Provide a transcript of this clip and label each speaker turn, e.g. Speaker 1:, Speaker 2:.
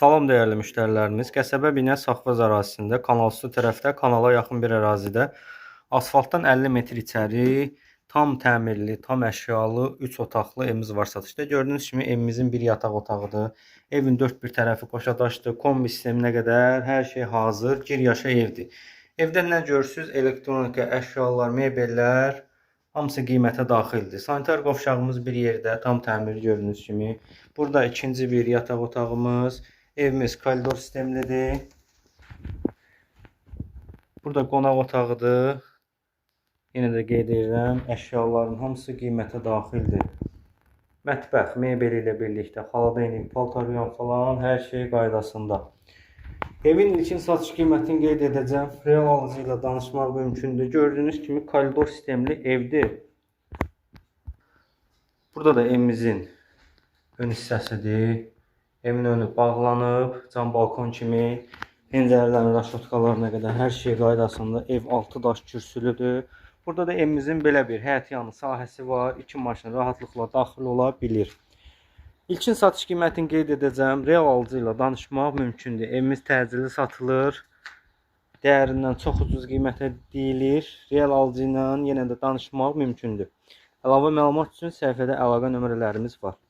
Speaker 1: Salam dəyərli müştərilərimiz. Qəsəbə Binəs Safxoz ərazisində kanalüstü tərəfdə kanala yaxın bir ərazidə asfaltdan 50 metr içəri tam təmirli, tam əşyalı 3 otaqlı evimiz var satışda. Gördüyünüz kimi evimizin bir yataq otağıdır. Evin dörd bir tərəfi qoşadaşdır. Kombi sisteminə qədər hər şey hazır. Gir yaşa evdir. Evdə nə görürsüz? Elektronika, əşyalar, mebellər hamısı qiymətə daxildir. Sanitar qovşağımız bir yerdə, tam təmirli gördüyünüz kimi. Burada ikinci bir yataq otağımız. Evimiz koridor sistemlidir. Burada qonaq otağıdır. Yenə də qeyd edirəm, əşyaların hamısı qiymətə daxildir. Mətbəx, mebeli ilə birlikdə, xaladenik, paltaryan falan hər şey qaydasında. Evin ilkin satış qiymətini qeyd edəcəm. Real alıcı ilə danışmaq mümkündür. Gördüyünüz kimi koridor sistemli evdir. Burada da evimizin ön hissəsidir. Evin önü bağlanıb, cam balkon kimi, pəncərələrin raşotkalarına qədər hər şey qaydasında. Ev 6 daş kürsülüdür. Burada da evimizin belə bir həyətyanı sahəsi var. 2 maşın rahatlıqla daxil ola bilir. İlkin satış qiymətini qeyd edəcəm. Real alıcı ilə danışmaq mümkündür. Evimiz təcili satılır. Dəyərindən çox ucuz qiymətə deyilir. Real alıcı ilə yenə də danışmaq mümkündür. Əlavə məlumat üçün səhifədə əlaqə nömrələrimiz var.